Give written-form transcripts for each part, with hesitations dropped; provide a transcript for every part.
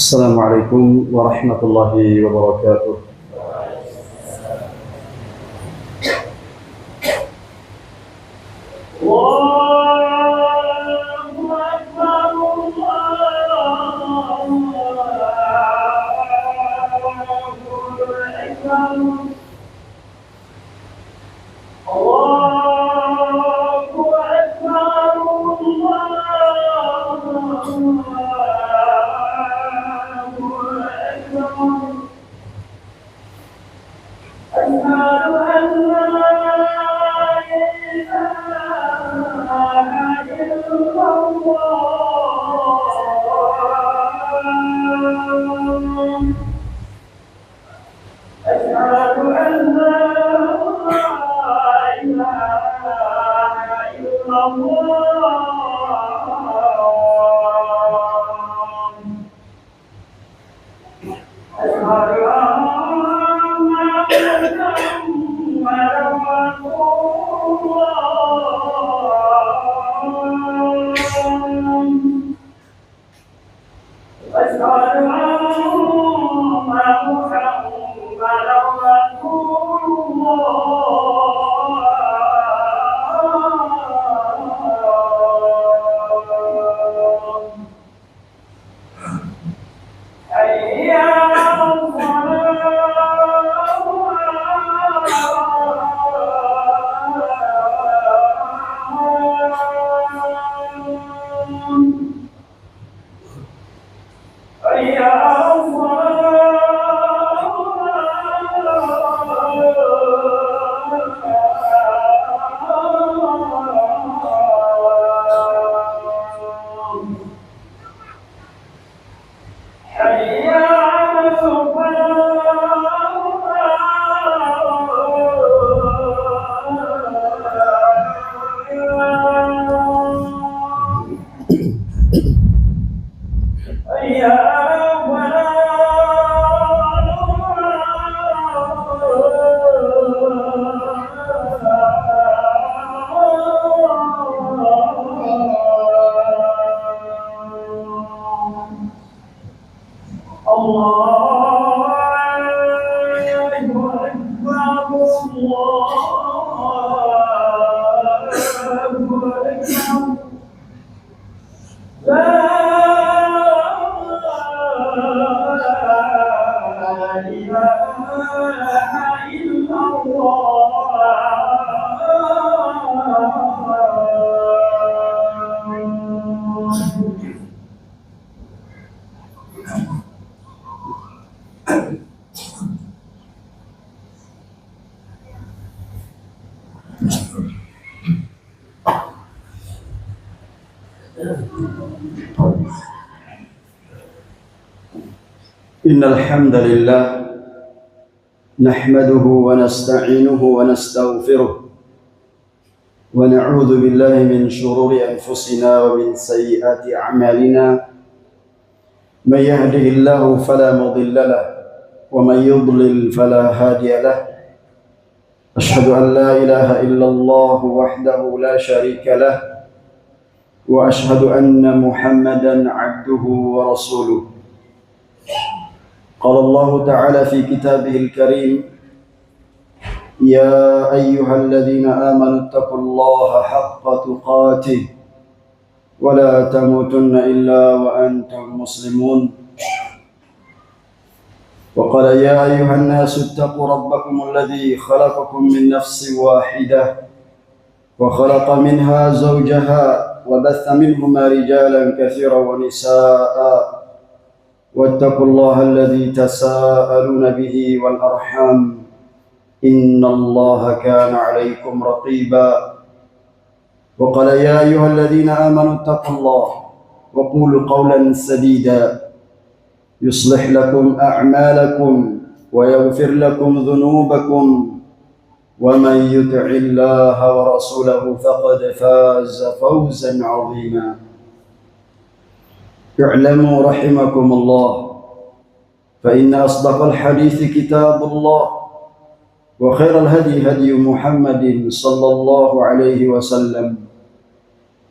السلام عليكم ورحمة الله وبركاته. إن الحمد لله نحمده ونستعينه ونستغفره ونعوذ بالله من شرور أنفسنا ومن سيئات أعمالنا. من يهده الله فلا مضل له ومن يضلل فلا هادي له. أشهد أن لا إله إلا الله وحده لا شريك له وأشهد أن محمدا عبده ورسوله. قال الله تعالى في كتابه الكريم: يا أيها الذين آمنوا اتقوا الله حق تقاته ولا تموتن إلا وأنتم مسلمون. وقال: يا أيها الناس اتقوا ربكم الذي خلقكم من نفس واحدة وخلق منها زوجها وبث منهما رجالا كثيرا ونساء واتقوا الله الذي تساءلون به والأرحام إن الله كان عليكم رقيبا. وقال: يا أيها الذين آمنوا اتقوا الله وقولوا قولا سديدا يصلح لكم أعمالكم ويغفر لكم ذنوبكم ومن يطع الله ورسوله فقد فاز فوزا عظيما. اعلموا رحمكم الله فإن أصدق الحديث كتاب الله وخير الهدي هدي محمد صلى الله عليه وسلم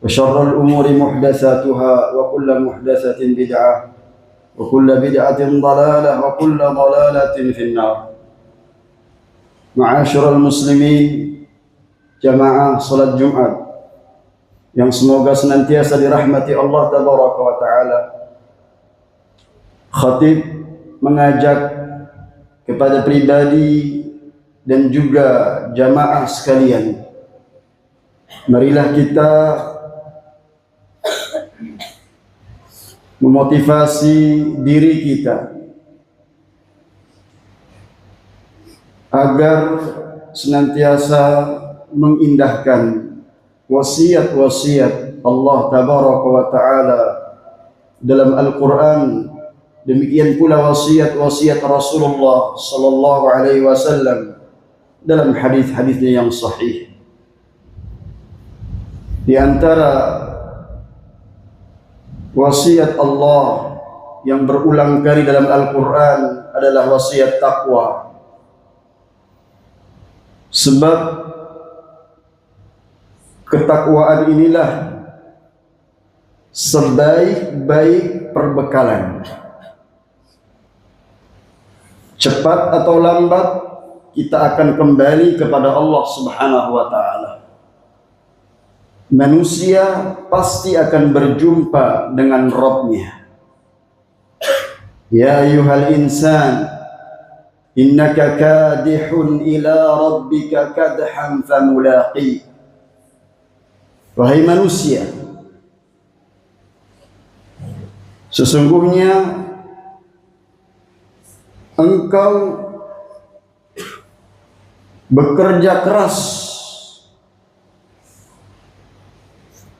وشر الأمور محدثاتها وكل محدثة بدعة وكل بدعة ضلالة وكل ضلالة في النار. Ma'asyiral muslimin, jamaah salat Jumat yang semoga senantiasa dirahmati Allah tabaraka wa taala. Khatib mengajak kepada pribadi dan juga jamaah sekalian, marilah kita memotivasi diri kita agar senantiasa mengindahkan wasiat-wasiat Allah tabaraka wa taala dalam Al-Quran. Demikian pula wasiat-wasiat Rasulullah sallallahu alaihi wasallam dalam hadis-hadisnya yang sahih. Di antara wasiat Allah yang berulang kali dalam Al-Quran adalah wasiat taqwa. Sebab ketakwaan inilah sebaik-baik perbekalan. Cepat atau lambat kita akan kembali kepada Allah Subhanahu wa taala. Manusia pasti akan berjumpa dengan Rabb-Nya. Ya ayyuhal insan, innaka kadihun ila rabbika kadhan famulaqi. Wahai manusia, sesungguhnya engkau bekerja keras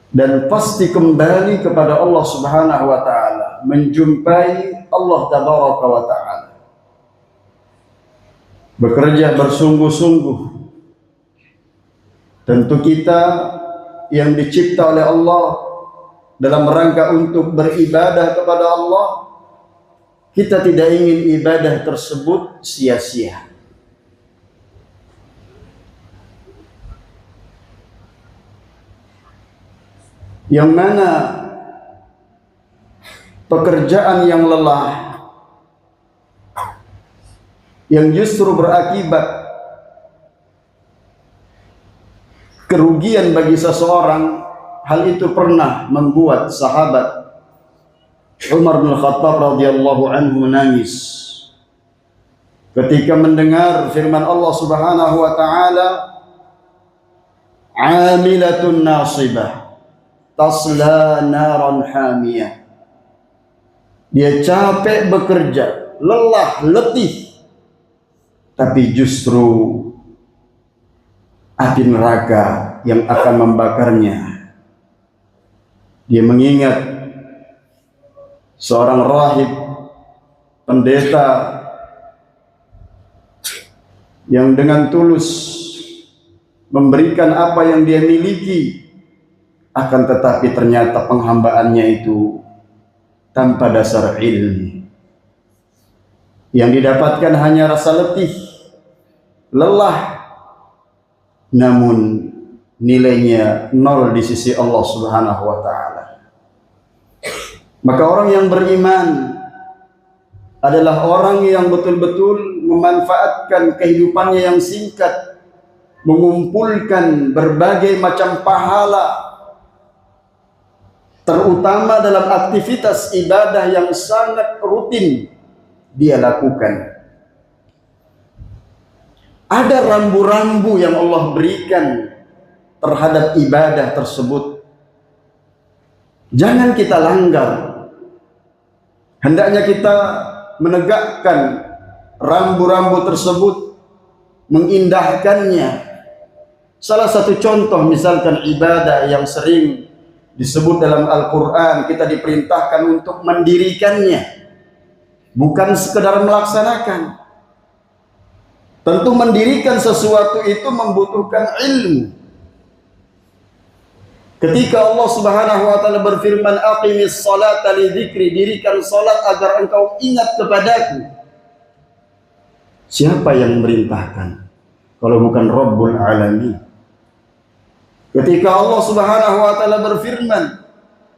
dan pasti kembali kepada Allah Subhanahu wa taala, menjumpai Allah tabaraka wa taala. Bekerja bersungguh-sungguh. Tentu kita yang dicipta oleh Allah dalam rangka untuk beribadah kepada Allah, kita tidak ingin ibadah tersebut sia-sia. Yang mana pekerjaan yang lelah, yang justru berakibat kerugian bagi seseorang, hal itu pernah membuat sahabat Umar bin Khattab radhiyallahu anhu menangis ketika mendengar firman Allah Subhanahu wa taala, "Amilatun nasibah tasla naran hamiyah." Dia capek bekerja, lelah, letih, tapi justru api neraka yang akan membakarnya. Dia mengingat seorang rahib, pendeta yang dengan tulus memberikan apa yang dia miliki, akan tetapi ternyata penghambaannya itu tanpa dasar ilmu. Yang didapatkan hanya rasa letih, lelah, namun nilainya nol di sisi Allah Subhanahu wa taala. Maka orang yang beriman adalah orang yang betul-betul memanfaatkan kehidupannya yang singkat, mengumpulkan berbagai macam pahala, terutama dalam aktivitas ibadah yang sangat rutin dia lakukan. Ada rambu-rambu yang Allah berikan terhadap ibadah tersebut. Jangan kita langgar. Hendaknya kita menegakkan rambu-rambu tersebut, mengindahkannya. Salah satu contoh misalkan ibadah yang sering disebut dalam Al-Quran, kita diperintahkan untuk mendirikannya, bukan sekedar melaksanakan. Tentu mendirikan sesuatu itu membutuhkan ilmu. Ketika Allah Subhanahu wa taala berfirman, "Aqimis salata li dzikri", dirikan salat agar engkau ingat kepadaku. Siapa yang memerintahkan kalau bukan Rabbul Alamin? Ketika Allah Subhanahu wa taala berfirman,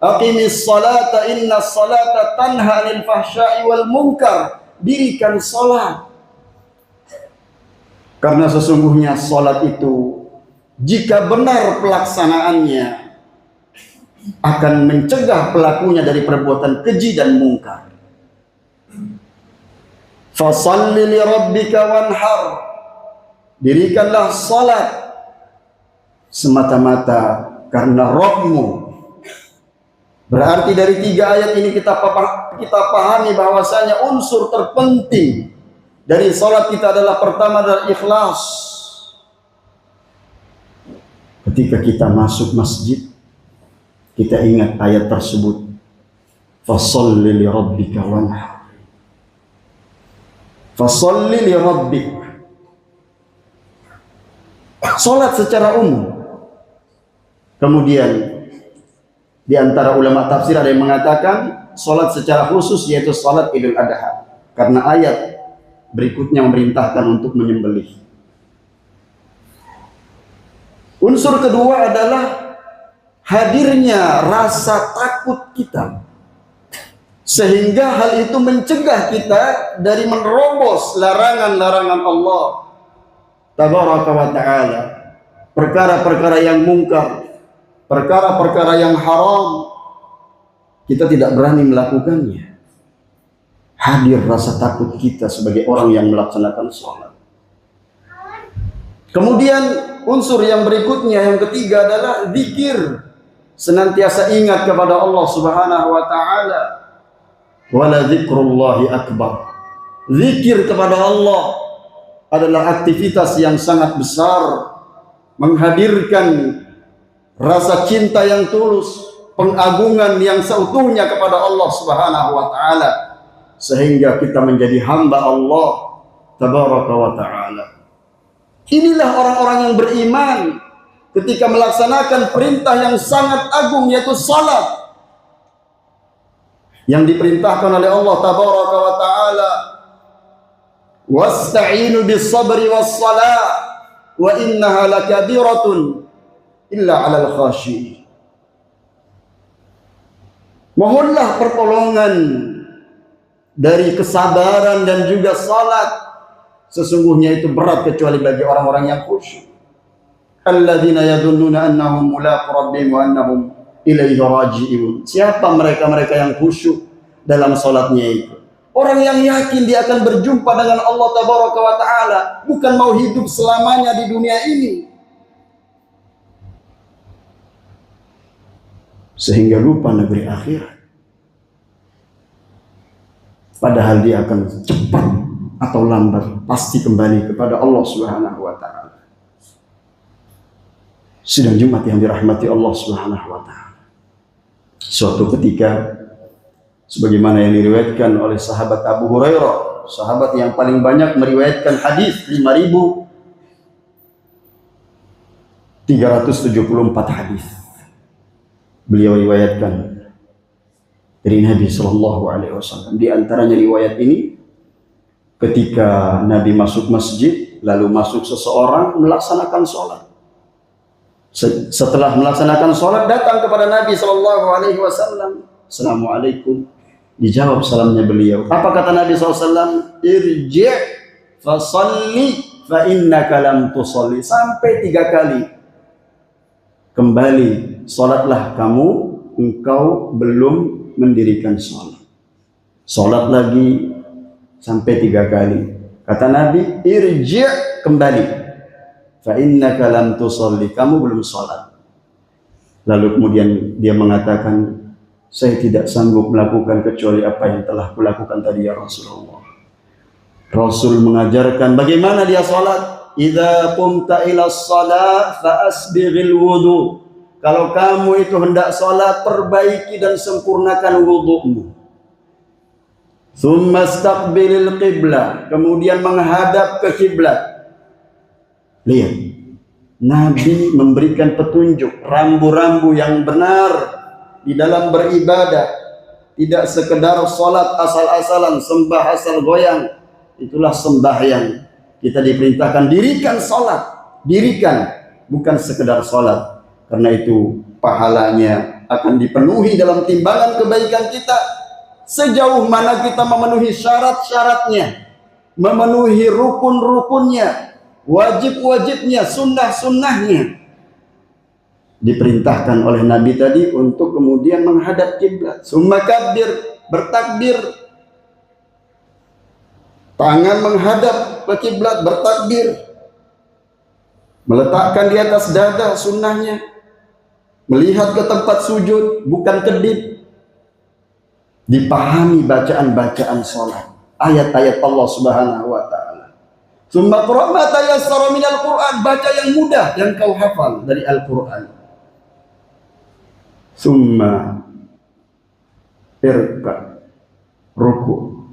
Aqimis salata inna salata tanha 'anil fahsya'i wal munkar. Dirikan salat. Karena sesungguhnya salat itu jika benar pelaksanaannya akan mencegah pelakunya dari perbuatan keji dan mungkar. Fasalli li rabbika wanhar. Dirikanlah salat semata-mata karena Rabbmu. Berarti dari 3 ayat ini kita pahami bahwasanya unsur terpenting dari salat kita adalah pertama adalah ikhlas. Ketika kita masuk masjid, kita ingat ayat tersebut. Fasalli li rabbika wanhar. Fasalli li rabbik. Salat secara umum. Kemudian di antara ulama tafsir ada yang mengatakan salat secara khusus yaitu salat Idul Adha. Karena ayat berikutnya memerintahkan untuk menyembelih. Unsur kedua adalah hadirnya rasa takut kita. Sehingga hal itu mencegah kita dari menerobos larangan-larangan Allah Tabaraka wa ta'ala. Perkara-perkara yang mungkar, perkara-perkara yang haram, kita tidak berani melakukannya. Hadir rasa takut kita sebagai orang yang melaksanakan sholat. Kemudian unsur yang berikutnya, yang ketiga adalah zikir. Senantiasa ingat kepada Allah Subhanahu wa ta'ala. Wala dzikrullahi akbar. Zikir kepada Allah adalah aktivitas yang sangat besar, menghadirkan rasa cinta yang tulus, pengagungan yang seutuhnya kepada Allah Subhanahu wa ta'ala, sehingga kita menjadi hamba Allah Tabaraka wa ta'ala. Inilah orang-orang yang beriman ketika melaksanakan perintah yang sangat agung, yaitu salat yang diperintahkan oleh Allah Tabaraka wa ta'ala. Wasta'inu bis sabri was salah wa innaha lakabiratun illa 'alal khashiyin. Mohonlah pertolongan dari kesabaran dan juga salat. Sesungguhnya itu berat kecuali bagi orang-orang yang khusyuk. Alladzina yadhunnuna annahum mulaqu rabbihim wa annahum ilaihi raji'un. Siapa mereka-mereka yang khusyuk dalam salatnya itu? Orang yang yakin dia akan berjumpa dengan Allah Tabaraka wa ta'ala, bukan mau hidup selamanya di dunia ini. Sehingga lupa negeri akhirat. Padahal dia akan cepat atau lambat pasti kembali kepada Allah Subhanahu wa ta'ala. Sidang Jumat yang dirahmati Allah Subhanahu wa ta'ala. Suatu ketika, sebagaimana yang diriwayatkan oleh sahabat Abu Hurairah, sahabat yang paling banyak meriwayatkan hadis, 5.374 hadis beliau riwayatkan dari Nabi Sallallahu Alaihi Wasallam. Di antaranya riwayat ini, ketika Nabi masuk masjid, lalu masuk seseorang melaksanakan sholat. Setelah melaksanakan sholat, datang kepada Nabi Sallallahu Alaihi Wasallam. Assalamualaikum. Dijawab salamnya beliau. Apa kata Nabi SAW? Irji' fasalli fa innaka lam tusalli. Sampai 3 kali. Kembali, salatlah kamu, engkau belum mendirikan salat. Salat lagi sampai 3 kali. Kata Nabi, irji' kembali. Fa innaka lam tusalli. Kamu belum salat. Lalu kemudian dia mengatakan, saya tidak sanggup melakukan kecuali apa yang telah kulakukan tadi ya Rasulullah. Rasul mengajarkan bagaimana dia salat. Idza qumta ila shalah fa asbighil wudu. Kalau kamu itu hendak salat, perbaiki dan sempurnakan wudu'mu. Tsumma istaqbilil qiblah, kemudian menghadap ke kiblat. Lihat, Nabi memberikan petunjuk rambu-rambu yang benar di dalam beribadah. Tidak sekedar salat asal-asalan, sembah asal goyang. Itulah sembahyang. Kita diperintahkan dirikan salat, dirikan, bukan sekedar salat. Karena itu pahalanya akan dipenuhi dalam timbangan kebaikan kita sejauh mana kita memenuhi syarat-syaratnya, memenuhi rukun-rukunnya, wajib-wajibnya, sunnah-sunnahnya. Diperintahkan oleh Nabi tadi untuk kemudian menghadap kiblat. Summa kabbir, bertakbir. Tangan menghadap ke kiblat, bertakbir. Meletakkan di atas dada, sunnahnya. Melihat ke tempat sujud, bukan kedip. Dipahami bacaan-bacaan sholat, ayat-ayat Allah Subhanahu wa ta'ala. Summa qra' ma tayassara minal Qur'an, baca yang mudah yang kau hafal dari Al-Qur'an. Summa irka, ruku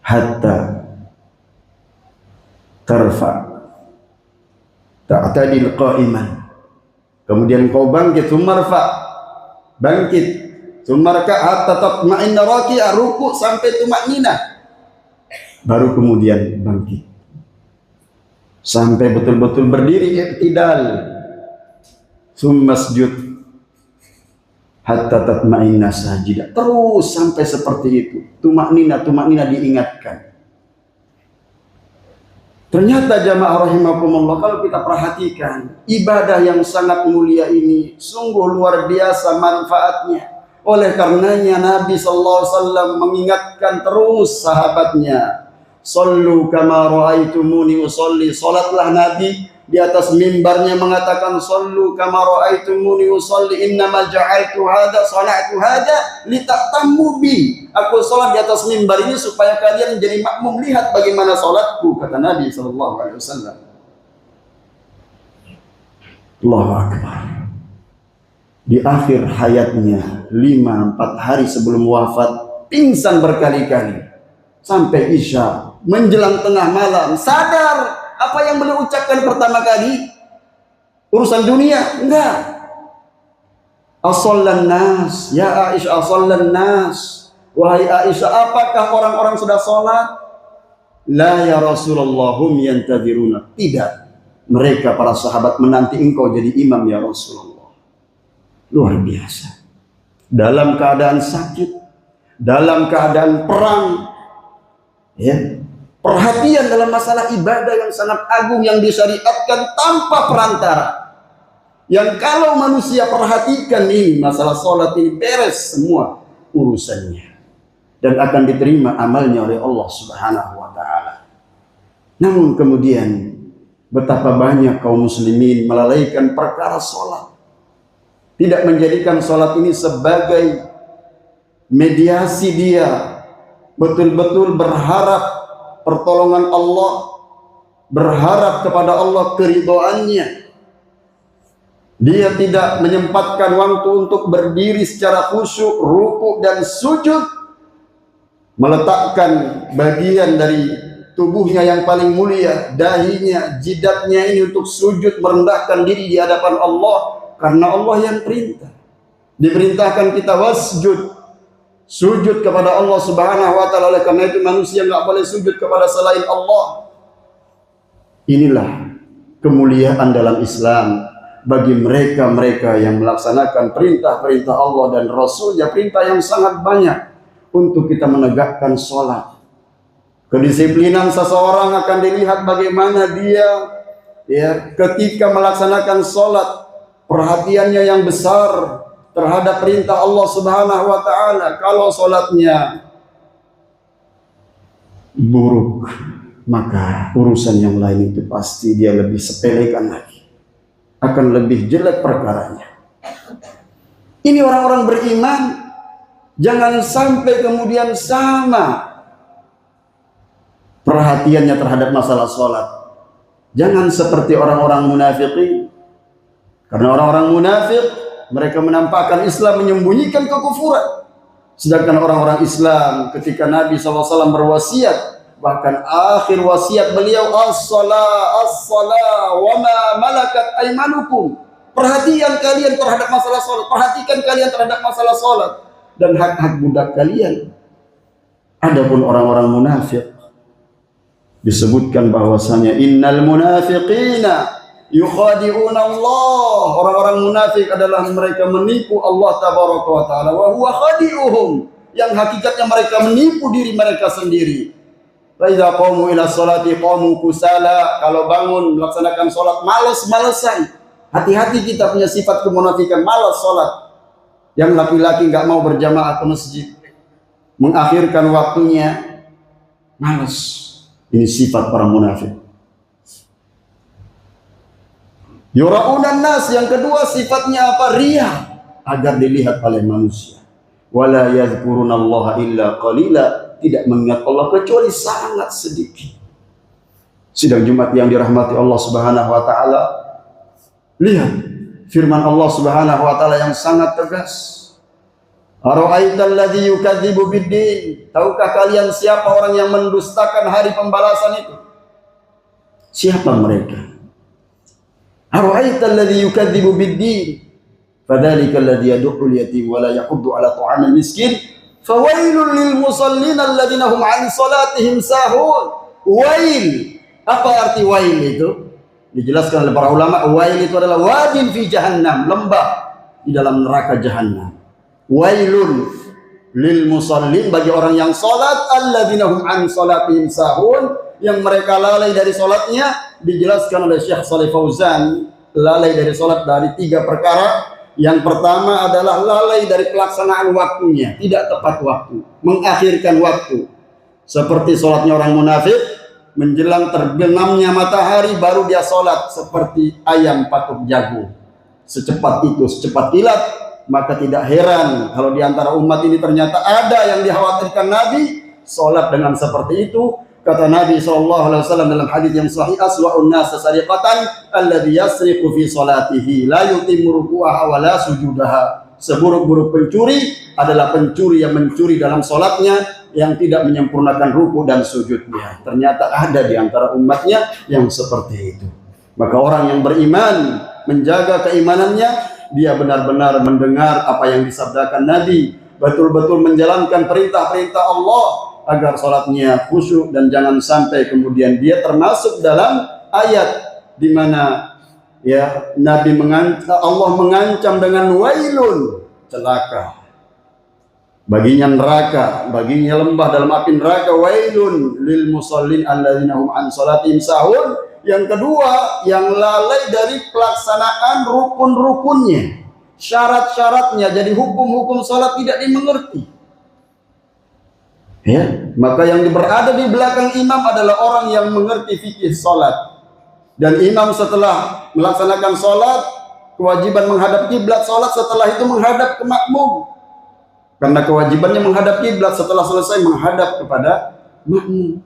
hatta tarfa ta'tadil qa'iman. Kemudian kau bangkit, summa rfa, bangkit, summa raka hatta tatma'inna raki'ah, ruku sampai tumakninah, baru kemudian bangkit sampai betul-betul berdiri i'tidal, summa sujud hatta tatma'inna sajidah, terus sampai seperti itu. Tumakninah diingatkan. Ternyata jamaah rahimakumullah, kalau kita perhatikan ibadah yang sangat mulia ini sungguh luar biasa manfaatnya. Oleh karenanya Nabi SAW mengingatkan terus sahabatnya, sallu kama ra'aitumuni usolli. Salatlah Nabi di atas mimbarnya mengatakan, sallu kama ra'aitumuni usolli, innama ja'altu hadza sana'tu hadza lita'tammu bi. Aku salat di atas mimbar ini supaya kalian menjadi makmum, lihat bagaimana salatku, kata Nabi SAW. Allahu Akbar. Di akhir hayatnya 5-4 hari sebelum wafat, pingsan berkali-kali sampai Isya, menjelang tengah malam sadar. Apa yang beliau ucapkan pertama kali? Urusan dunia? Enggak. Asallan nas, ya Aisyah, asallan nas. Wahai Aisyah, apakah orang-orang sudah sholat? La ya Rasulullah, hum yantadhiruna. Tidak. Mereka para sahabat menanti engkau jadi imam ya Rasulullah. Luar biasa. Dalam keadaan sakit, dalam keadaan perang, ya, perhatian dalam masalah ibadah yang sangat agung yang disyariatkan tanpa perantara. Yang kalau manusia perhatikan ini, masalah sholat ini beres semua urusannya, dan akan diterima amalnya oleh Allah Subhanahu wa ta'ala. Namun kemudian betapa banyak kaum muslimin melalaikan perkara sholat, tidak menjadikan sholat ini sebagai mediasi dia betul-betul berharap pertolongan Allah, berharap kepada Allah keridhaannya. Dia tidak menyempatkan waktu untuk berdiri secara khusyuk, ruku dan sujud, meletakkan bagian dari tubuhnya yang paling mulia, dahinya, jidatnya ini untuk sujud, merendahkan diri di hadapan Allah, karena Allah yang perintah. Diperintahkan kita wasjud, sujud kepada Allah Subhanahu wa ta'ala. Oleh karena itu manusia nggak boleh sujud kepada selain Allah. Inilah kemuliaan dalam Islam bagi mereka-mereka yang melaksanakan perintah-perintah Allah dan Rasulnya, perintah yang sangat banyak untuk kita menegakkan sholat. Kedisiplinan seseorang akan dilihat bagaimana dia, ya, ketika melaksanakan sholat, perhatiannya yang besar terhadap perintah Allah Subhanahu wa ta'ala. Kalau sholatnya buruk, maka urusan yang lain itu pasti dia lebih sepelekan lagi, akan lebih jelek perkaranya. Ini orang-orang beriman, jangan sampai kemudian sama perhatiannya terhadap masalah sholat. Jangan seperti orang-orang munafikin. Karena orang-orang munafik, mereka menampakkan Islam, menyembunyikan kekufuran. Sedangkan orang-orang Islam, ketika Nabi SAW berwasiat, bahkan akhir wasiat beliau, as-salah, as-salah, wa ma malakat aimanukum. Perhatian kalian terhadap masalah sholat, perhatikan kalian terhadap masalah sholat dan hak-hak budak kalian. Adapun orang-orang munafik, disebutkan bahwasanya innal munafiqina yukhadi'una Allah. Orang-orang munafik adalah mereka menipu Allah tabaraka wa taala, wa huwa khadi'uhum, yang hakikatnya mereka menipu diri mereka sendiri. Fa idza qamu ila sholati qamu kusala, kalau bangun melaksanakan salat malas-malesan. Hati-hati kita punya sifat kemunafikan, malas salat. Yang laki-laki enggak mau berjamaah ke masjid, mengakhirkan waktunya, malas. Ini sifat orang munafik. Yura'unan nas, yang kedua sifatnya apa? Riya, agar dilihat oleh manusia. Wala yadhkurunallaha illa qalila, tidak mengingat Allah kecuali sangat sedikit. Sidang Jumat yang dirahmati Allah Subhanahu wa taala, lihat firman Allah Subhanahu wa taala yang sangat tegas. Ara'aital ladzi yukadzibu biddin, tahukah kalian siapa orang yang mendustakan hari pembalasan itu? Siapa mereka? Ara'aital ladzi yukadzibu biddin, fadzalika alladzi yad'u al-yatim wa la yahuddu 'ala ta'amil miskin, fawailul lil musallin alladzina hum 'an salatihim sahun. Wail, apa arti wail itu? Dijelaskan oleh para ulama, wail itu adalah wadin fi jahannam, lembah di dalam neraka jahannam. Wailun lil musallin, bagi orang yang salat, alladzina hum 'an salatihim sahun, yang mereka lalai dari salatnya. Dijelaskan oleh Syekh Shalih Fauzan, lalai dari salat dari 3 perkara. Yang pertama adalah lalai dari pelaksanaan waktunya, tidak tepat waktu, mengakhirkan waktu. Seperti salatnya orang munafik, menjelang terbenamnya matahari baru dia salat, seperti ayam patuk jagung. Secepat itu, secepat kilat. Maka tidak heran kalau di antara umat ini ternyata ada yang dikhawatirkan Nabi salat dengan seperti itu. Kata Nabi SAW dalam hadis yang sahih, aswa'un nas sariqatan alladhi yasriqu fi salatihi la yutimmu ruku'aha wa la sujudaha. Seburuk-buruk pencuri adalah pencuri yang mencuri dalam salatnya, yang tidak menyempurnakan ruku dan sujudnya. Ternyata ada di antara umatnya yang seperti itu. Maka orang yang beriman, menjaga keimanannya, dia benar-benar mendengar apa yang disabdakan Nabi, betul-betul menjalankan perintah-perintah Allah agar salatnya khusyuk, dan jangan sampai kemudian dia termasuk dalam ayat di mana ya Allah mengancam dengan wailun, celaka baginya neraka, baginya lembah dalam api neraka. Wailun lil musallin alladzina hum an salatihim sahun. Yang kedua, yang lalai dari pelaksanaan rukun-rukunnya, syarat-syaratnya. Jadi hukum-hukum salat tidak dimengerti. Ya, maka yang berada di belakang imam adalah orang yang mengerti fikih salat. Dan imam setelah melaksanakan salat, kewajiban menghadap kiblat, salat setelah itu menghadap ke makmum. Karena kewajibannya menghadap kiblat, setelah selesai menghadap kepada makmum.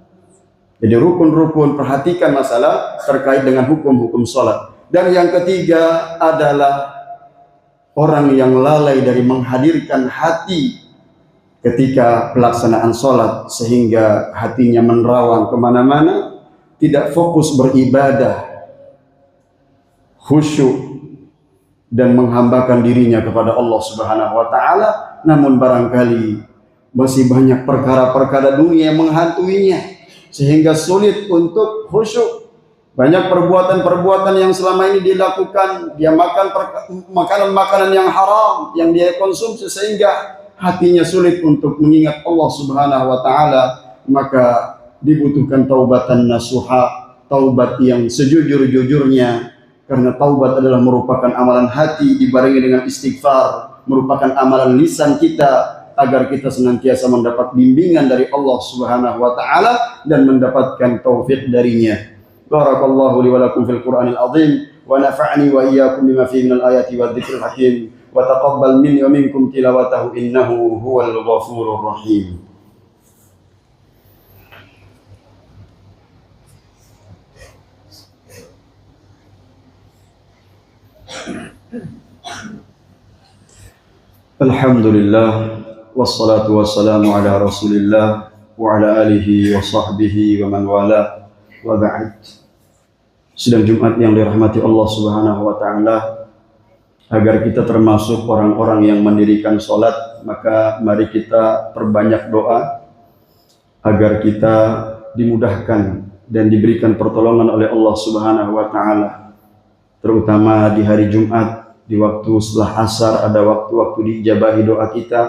Jadi rukun-rukun, perhatikan masalah terkait dengan hukum-hukum salat. Dan yang ketiga adalah orang yang lalai dari menghadirkan hati ketika pelaksanaan salat, sehingga hatinya menerawang kemana-mana, tidak fokus beribadah, khusyuk, dan menghambakan dirinya kepada Allah Subhanahu wa taala. Namun barangkali masih banyak perkara-perkara dunia yang menghantuinya, sehingga sulit untuk khusyuk. Banyak perbuatan-perbuatan yang selama ini dilakukan, dia makan makanan-makanan yang haram yang dia konsumsi, sehingga hatinya sulit untuk mengingat Allah Subhanahu wa taala. Maka dibutuhkan taubatan nasuha, taubat yang sejujur-jujurnya, karena taubat adalah merupakan amalan hati dibarengi dengan istighfar, merupakan amalan lisan kita, agar kita senantiasa mendapat bimbingan dari Allah Subhanahu wa taala dan mendapatkan taufik darinya. Barakallahu li wa lakum fil Qur'anil azim, wa nafa'ani wa iyyakum bima fihi minal ayati wadh-dhikril hakim, wa taqabbal minni wa minkum tilawatahu innahu huwal ghafurur rahim. Alhamdulillah, wassalatu wassalamu ala rasulillah wa ala alihi wa sahbihi wa man wala, wa ba'd. Sidang Jumat yang dirahmati Allah Subhanahu wa ta'ala, agar kita termasuk orang-orang yang mendirikan sholat, maka mari kita perbanyak doa agar kita dimudahkan dan diberikan pertolongan oleh Allah Subhanahu wa ta'ala. terutama di hari Jumat, di waktu setelah asar ada waktu-waktu diijabahi doa kita.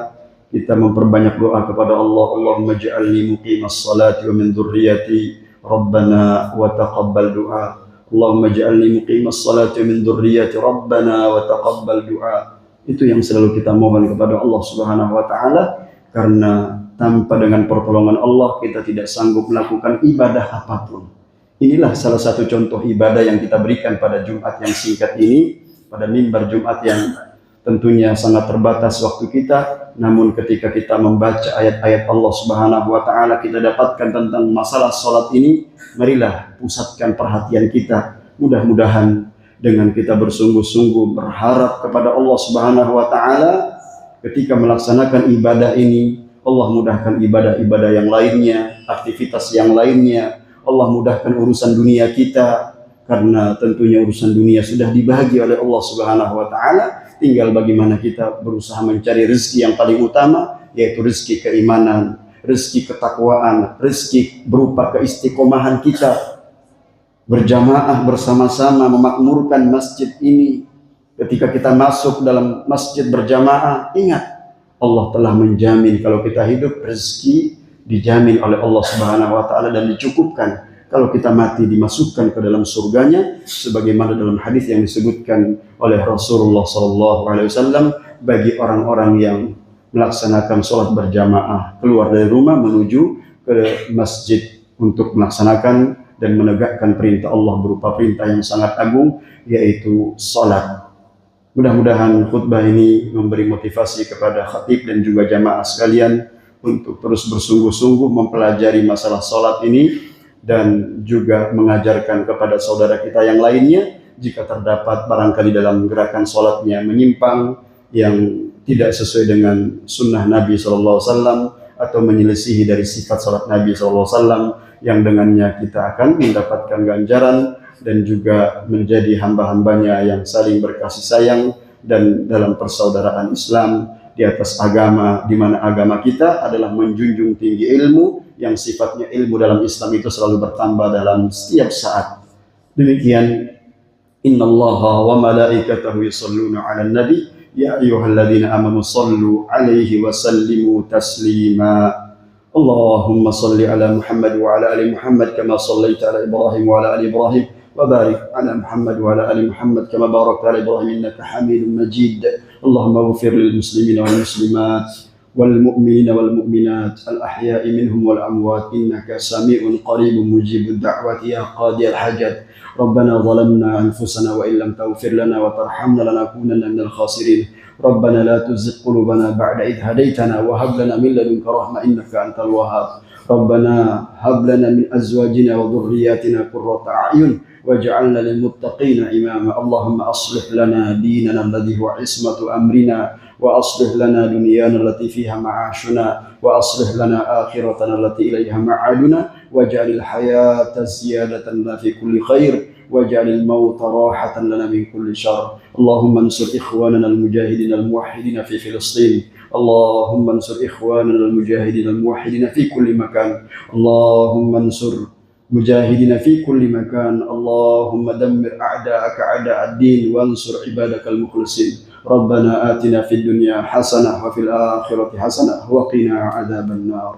Kita memperbanyak doa kepada Allah. Allahumma ja'alni muqimas salati wa min dzurriyyati Rabbana wa taqabbal du'a. Allahumma ja'alni muqimas salati wa min dzurriyyati Rabbana wa taqabbal du'a. Itu yang selalu kita mohon kepada Allah Subhanahu wa taala, karena tanpa dengan pertolongan Allah kita tidak sanggup melakukan ibadah apapun. Inilah salah satu contoh ibadah yang kita berikan pada Jumat yang singkat ini, pada mimbar Jumat yang tentunya sangat terbatas waktu kita, namun ketika kita membaca ayat-ayat Allah Subhanahu wa taala, kita dapatkan tentang masalah salat ini. Marilah pusatkan perhatian kita. Mudah-mudahan dengan kita bersungguh-sungguh berharap kepada Allah Subhanahu wa taala, ketika melaksanakan ibadah ini, Allah mudahkan ibadah-ibadah yang lainnya, aktivitas yang lainnya. Allah mudahkan urusan dunia kita, karena tentunya urusan dunia sudah dibagi oleh Allah Subhanahu wa taala. Tinggal bagaimana kita berusaha mencari rezeki yang paling utama, yaitu rezeki keimanan, rezeki ketakwaan, rezeki berupa keistiqomahan kita berjamaah bersama-sama memakmurkan masjid ini. Ketika kita masuk dalam masjid berjamaah, ingat Allah telah menjamin kalau kita hidup, rezeki dijamin oleh Allah Subhanahu wa taala dan dicukupkan. Kalau kita mati dimasukkan ke dalam surganya, sebagaimana dalam hadis yang disebutkan oleh Rasulullah SAW, bagi orang-orang yang melaksanakan sholat berjamaah keluar dari rumah menuju ke masjid untuk melaksanakan dan menegakkan perintah Allah berupa perintah yang sangat agung, yaitu sholat. Mudah-mudahan khutbah ini memberi motivasi kepada khatib dan juga jamaah sekalian untuk terus bersungguh-sungguh mempelajari masalah sholat ini, dan juga mengajarkan kepada saudara kita yang lainnya jika terdapat barangkali dalam gerakan sholatnya menyimpang yang tidak sesuai dengan sunnah Nabi SAW atau menyelisihi dari sifat sholat Nabi SAW, yang dengannya kita akan mendapatkan ganjaran dan juga menjadi hamba-hambanya yang saling berkasih sayang dan dalam persaudaraan Islam di atas agama, di mana agama kita adalah menjunjung tinggi ilmu, yang sifatnya ilmu dalam Islam itu selalu bertambah dalam setiap saat. Demikian, innallaha wa malaikatahu yusholluna 'alan nabi ya ayyuhalladzina amanu shallu 'alaihi wa sallimu taslima. Allahumma shalli 'ala Muhammad wa 'ala ali Muhammad kama shallaita 'ala Ibrahim wa 'ala ali Ibrahim wa barik 'ala Muhammad wa 'ala ali Muhammad kama barakta 'ala Ibrahim innaka Hamidum Majid. Allahumma ighfir lil muslimina wal muslimat والمؤمنين والمؤمنات الأحياء منهم والأموات إنك سميع قريب مجيب الدعوات يا قاضي الحاجات. ربنا ظلمنا أنفسنا وإن لم تغفر لنا وترحمنا لنكونن من الخاسرين. ربنا لا تزغ قلوبنا بعد إذ هديتنا وهب لنا من لدنك رحمة إنك أنت الوهاب. ربنا هب لنا من أزواجنا وذرياتنا قرة أعين واجعلنا للمتقين إماما. اللهم أصلح لنا ديننا الذي هو عصمة أمرنا وأصلح لنا دنيانا التي فيها معاشنا وأصلح لنا آخرتنا التي إليها معادنا واجعل الحياة زيادة لنا في كل خير واجعل الموت راحة لنا من كل شر. اللهم انصر إخواننا المجاهدين الموحدين في فلسطين. اللهم انصر إخواننا المجاهدين الموحدين في كل مكان. اللهم انصر مجاهدين في كل مكان. اللهم دمر أعداءك أعداء الدين وانصر عبادك المخلصين. ربنا آتنا في الدنيا حسنة وفي الآخرة حسنة وقنا عذاب النار.